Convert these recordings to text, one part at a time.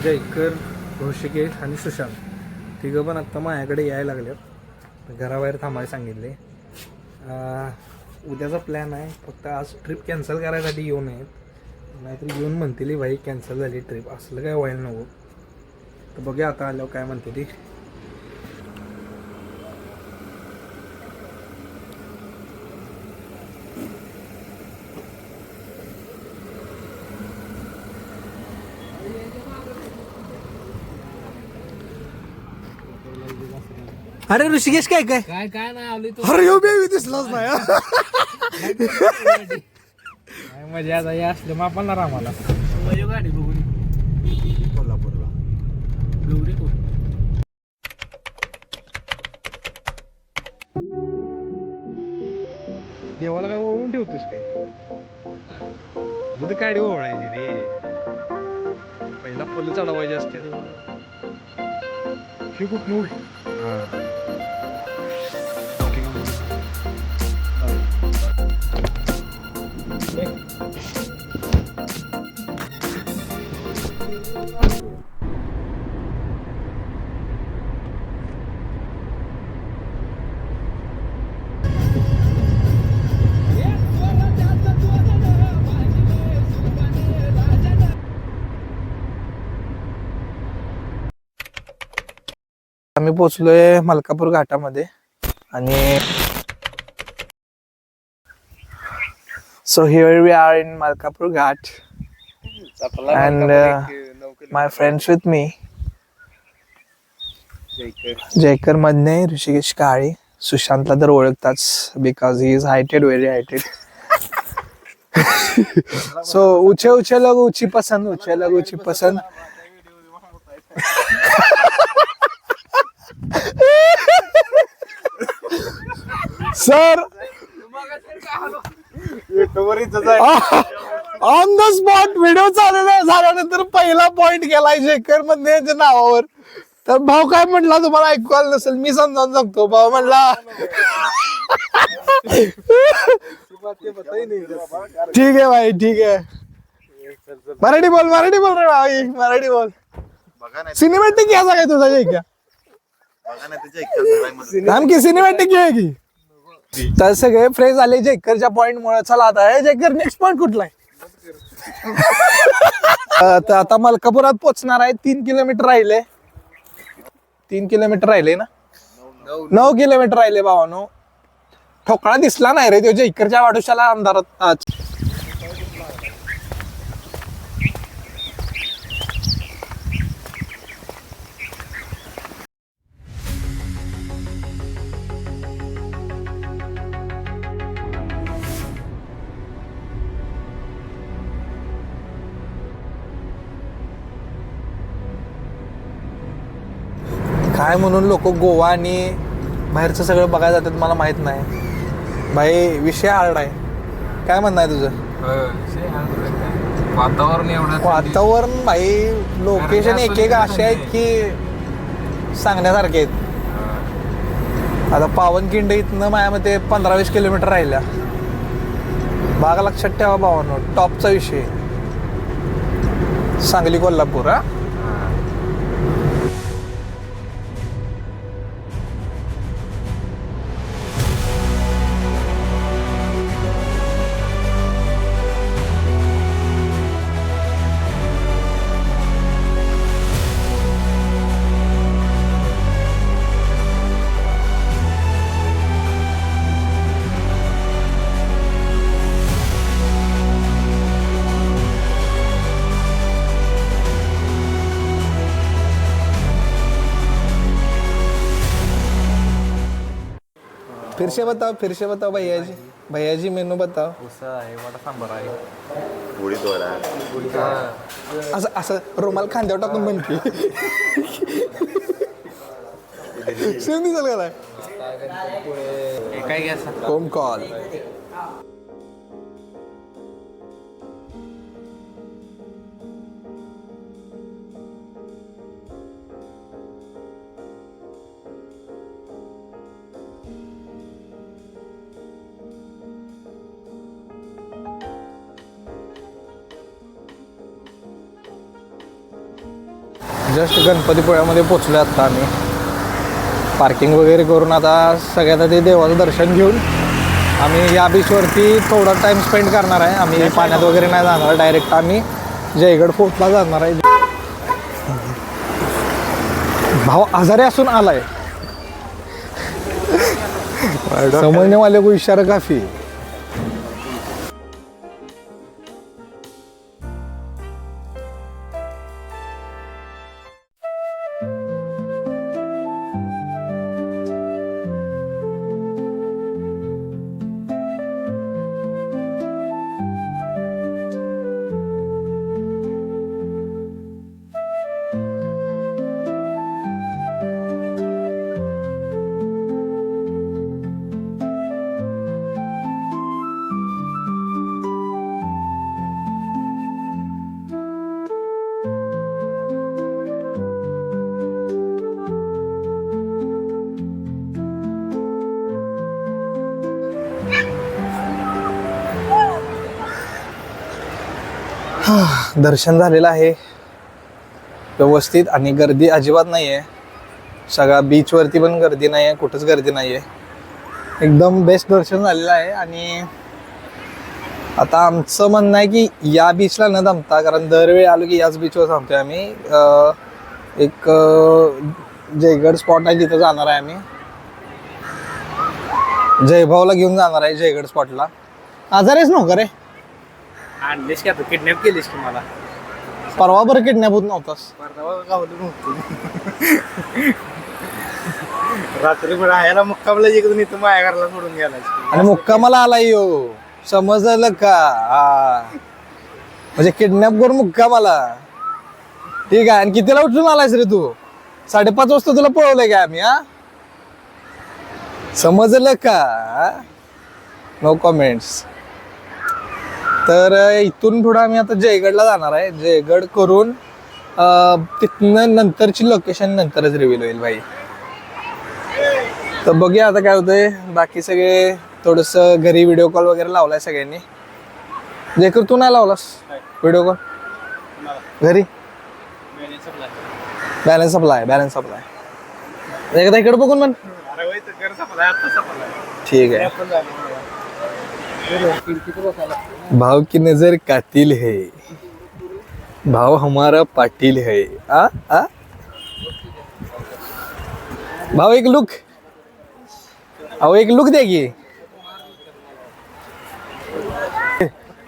जयकर, ऋषिकेश आणि सुशांत तिघं पण आत्ता माझ्याकडे यायला लागलेत. घराबाहेर थांबायला सांगितले. उद्याचा प्लॅन आहे, फक्त आज ट्रिप कॅन्सल करायसाठी येऊ नयेत, नाहीतरी येऊन म्हणतील भाई कॅन्सल झाली ट्रिप, असलं काय व्हायला नको. तर बघूया आता आल्यावर काय म्हणते ती. अरे ऋषिकेश काय काय काय काय नाही आली तू. अरे येऊ बेबी दिसलाच नाही. मजा आता हे असलं मापणार आम्हाला गाडी बघून कोल्हापूरला गौरी कोण देवाला काय ओळून ठेवतोस काय? बुद्ध काडी ओळायची रे, पहिला फुलं चढवायचे असते. हे खूप मूळ आम्ही पोचलोय मलकापूर घाटामध्ये आणि so here we are in Malkapur Ghat and my friends with me Jaykar मधने ऋषिकेश काळे. सुशांतला तर ओळखताच because he is heighted, very heighted. So ऊंचे ऊंचे लोग ऊंची पसंद, ऊंचे लोग ऊंची पसंद. Sir on the spot video झाल्यानंतर पहिला पॉइंट केलाय जयकर मध्ये नावावर. तर भाऊ काय म्हटला तुम्हाला ऐकू आलं नसेल, मी समजावून सांगतो. भाऊ म्हणला ठीक आहे भाई, ठीक आहे. मराठी बोल, मराठी बोल रे भाई, मराठी बोल. सिनेमॅटिक घ्यायचा काय तुझा जय क्या नाम की सिनेमॅटिक घ्यायची. तर सगळे फ्रेश झाले जयकरच्या पॉइंट मुळे. चला आता जयकर नेक्स्ट पॉइंट कुठला आहे? तर आता मलकापुरात पोहोचणार आहे. 3 किलोमीटर राहिले. 3 किलोमीटर राहिले ना, 9 किलोमीटर राहिले भावानो. ठोकळा दिसला नाही रे तो जयकरच्या वाढूशाला अंधारात आज. काय म्हणून लोक गोवा आणि बाहेरचं सगळं बघायला जातात मला माहित नाही भाई. विषय हार्ड आहे. काय म्हणणं आहे तुझं? वातावरण भाई, लोकेशन एक एक असे आहेत की सांगण्यासारखे आहेत. आता पावनखिंड इथनं माझ्या मते 15-20 किलोमीटर राहिल्या. बागा लक्षात ठेवा भावांनो, टॉपचा विषय सांगली कोल्हापूर. हा फिर से बताओ भैया जी, भैया जी मेनू बताओ. आहे वडा सांबार आहे, असं असं रुमाल खांद्यावर टाकून म्हणते. सेम दिसल का काय घ्यायचं होम कॉल. जस्ट गणपतीपुळ्यामध्ये पोचलो आता आम्ही. पार्किंग वगैरे करून आता सगळ्यात आधी देवाचं दर्शन घेऊन आम्ही या बीचवरती थोडा टाईम स्पेंड करणार आहे. आम्ही पाण्यात वगैरे नाही जाणार, डायरेक्ट आम्ही जयगड फोर्टला जाणार आहे. भाव आजारी असून आलाय, समजने वाले को इशारा काफी. दर्शन झालेलं आहे व्यवस्थित आणि गर्दी अजिबात नाही आहे. सगळ्या बीचवरती पण गर्दी नाही आहे, कुठंच गर्दी नाही आहे. एकदम बेस्ट दर्शन झालेलं आहे. आणि आता आमचं म्हणणं आहे की या बीचला न थांबता, कारण दरवेळी आलो की याच बीचवर थांबतोय आम्ही, एक जयगड स्पॉट आहे तिथं जाणार आहे आम्ही. जयभावला घेऊन जाणार आहे जयगड स्पॉटला. आजारीच नव्हतं रे, आणलीस का तू? किडनॅप केलीस की मला? परवा बरं किडनॅप होत नव्हतास. रात्री राहायला मुक्कामला जिकडून इथं माया घरला सोडून गेला आणि मुक्कामाला आला यो, समजलं का? म्हणजे किडनॅप करून मुक्कामाला. ठीक आहे. आणि कितीला उठून आलायस रे तू? 5:30 वाजता तुला पळवलंय का आम्ही? समजलं का? No comments. तर इथून पुढं आम्ही आता जयगडला जाणार आहे. जयगड करून तिथनं नंतरची लोकेशन नंतरच रिव्हील होईल भाई. तर बघूया आता काय होतंय. बाकी सगळे थोडंसं घरी व्हिडिओ कॉल वगैरे लावलाय सगळ्यांनी. जयकर तू नाही लावलास व्हिडिओ कॉल घरी? बॅलन्स सप्लाय एकदा इकडे बघून म्हण. ठीक आहे. भाव की नजर कातिल है, भाव हमारा पाटिल है. भाव एक लुक, अहो एक लुक द्या की.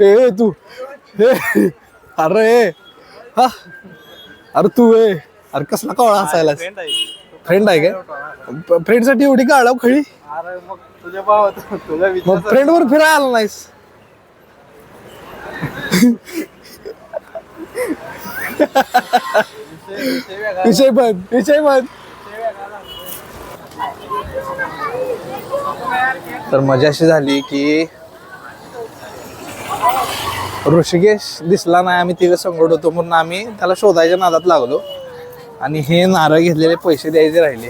ए तू अरे हा, अरे तू अरे कसला कावळा हसायला? फ्रेंड आहे काय? फ्रेंड साठी एवढी काढा खळी? तुझ्या भावात तुला मग फ्रेंड वर फिरायला आला नाहीस? विषय पण तर मजा अशी झाली की ऋषिकेश दिसला नाही. आम्ही तिघं संगत होतो म्हणून आम्ही त्याला शोधायच्या नादात लागलो. आणि हे नारळ घेतलेले पैसे द्यायचे राहिले.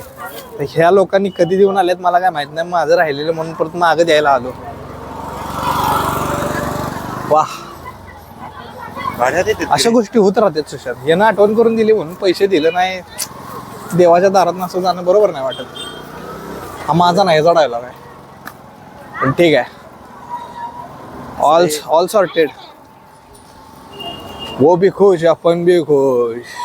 तर ह्या लोकांनी कधी देऊन आलेत मला काय माहित नाही. माझं राहिलेलं म्हणून परत मागं द्यायला आलो. वाह, अशा गोष्टी होत राहतात सुशांत. यांना आठवण करून दिली म्हणून पैसे दिले नाही. देवाच्या दारात नसं जाणं बरोबर नाही वाटत. हा माझा नाही चढायला काय, पण ठीक आहे. All sorted. वो भी खुश, अपन भी खुश.